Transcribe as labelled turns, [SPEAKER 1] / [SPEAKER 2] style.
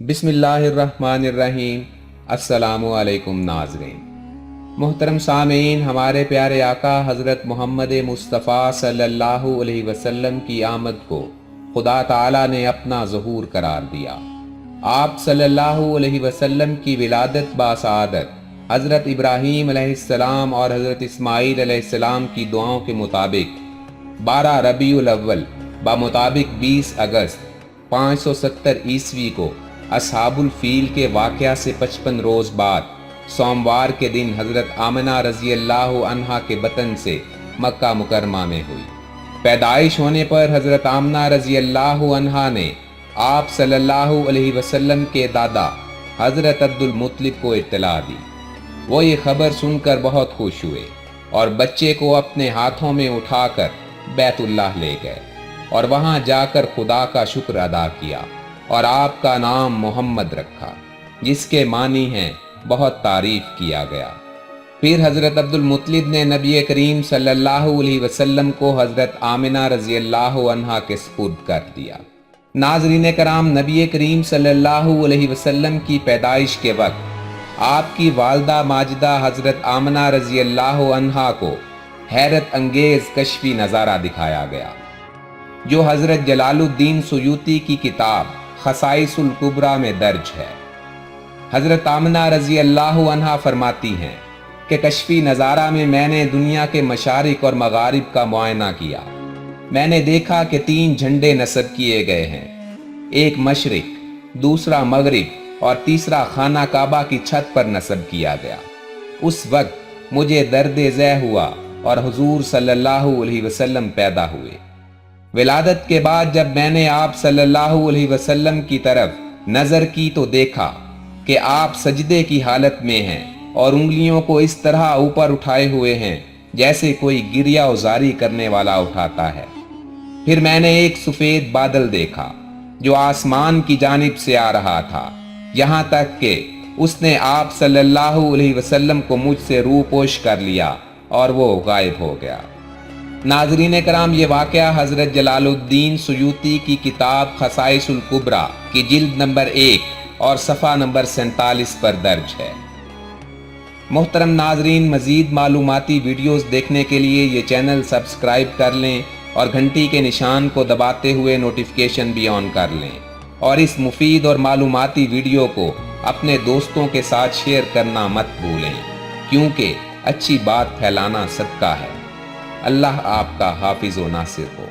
[SPEAKER 1] बिस्मिल्लाहिर्रहमानिर्रहीम। अस्सलामु अलैकुम नाज़रीन। मोहतरम सामीन, हमारे प्यारे आका हज़रत मोहम्मद मुस्तफ़ा सल्लल्लाहु अलैहि वसल्लम की आमद को खुदा ताला ने अपना ज़हूर करार दिया। आप सल्लल्लाहु अलैहि वसल्लम की विलादत बासआदत हज़रत इब्राहीम अलैहिस्सलाम और हज़रत इस्माईल अलैहिस्सलाम की दुआओं के मुताबिक 12 रबीउल अव्वल बामुताबिक 20 अगस्त 570 ईस्वी को असहाबुल फील के वाक़या से 55 रोज़ बाद सोमवार के दिन हज़रत आमना रज़ी अल्लाह अन्हा के बतन से मक्का मुकरमा में हुई। पैदाइश होने पर हज़रत आमना रज़ी अल्लाह अन्हा ने आप सल्लल्लाहु अलैहि वसल्लम के दादा हज़रत अब्दुल मुत्तलिब को इत्तला दी। वो ये खबर सुनकर बहुत खुश हुए और बच्चे को अपने हाथों में उठाकर बैतुल्लाह ले गए और वहाँ जाकर खुदा का शुक्र अदा किया और आपका नाम मोहम्मद रखा, जिसके मानी हैं बहुत तारीफ किया गया। फिर हज़रत अब्दुल मुत्तलिब ने नबी करीम सल्लल्लाहु अलैहि वसल्लम को हज़रत आमिना रज़ी अल्लाह अन्हा के सुपुर्द कर दिया। नाज़रीन कराम, नबी करीम सल्लल्लाहु अलैहि वसल्लम की पैदाइश के वक्त आपकी वालदा माजिदा हज़रत आमना रज़ी अल्लाह अन्हा को हैरत अंगेज़ कश्फी नज़ारा दिखाया गया, जो हज़रत जलालुद्दीन सुयूती की किताब खसाइसुल कुबरा में दर्ज है। हज़रत आमना रज़ी अल्लाह अन्हा फरमाती हैं कि कश्फी नज़ारा में मैंने दुनिया के मशारिक और मगारिब का मुआयना किया। मैंने देखा कि 3 झंडे नस्ब किए गए हैं, एक मशरिक, दूसरा मगरिब और तीसरा खाना काबा की छत पर नस्ब किया गया। उस वक्त मुझे दर्द ज़ै हुआ और हुजूर सल्लल्लाहु अलैहि वसल्लम पैदा हुए। विलादत के बाद जब मैंने आप सल्लल्लाहु अलैहि वसल्लम की तरफ नज़र की तो देखा कि आप सजदे की हालत में हैं और उंगलियों को इस तरह ऊपर उठाए हुए हैं जैसे कोई गिरिया उजारी करने वाला उठाता है। फिर मैंने एक सफ़ेद बादल देखा जो आसमान की जानिब से आ रहा था, यहाँ तक कि उसने आप सल्लल्लाहु अलैहि वसल्लम को मुझसे रूपोश कर लिया और वो गायब हो गया। नाज़रीन कराम, ये वाक़या हज़रत जलालुद्दीन सुयूती की किताब खसाइसुल कुबरा की जिल्द नंबर 1 और सफ़ा नंबर 47 पर दर्ज है। मोहतरम नाज़रीन, मज़ीद मालूमाती वीडियोज़ देखने के लिए ये चैनल सब्सक्राइब कर लें और घंटी के निशान को दबाते हुए नोटिफिकेशन भी ऑन कर लें और इस मुफीद और मालूमाती वीडियो को अपने दोस्तों के साथ शेयर करना मत भूलें, क्योंकि अच्छी बात फैलाना सदका है। अल्लाह आपका हाफिज़ व नासिर हो।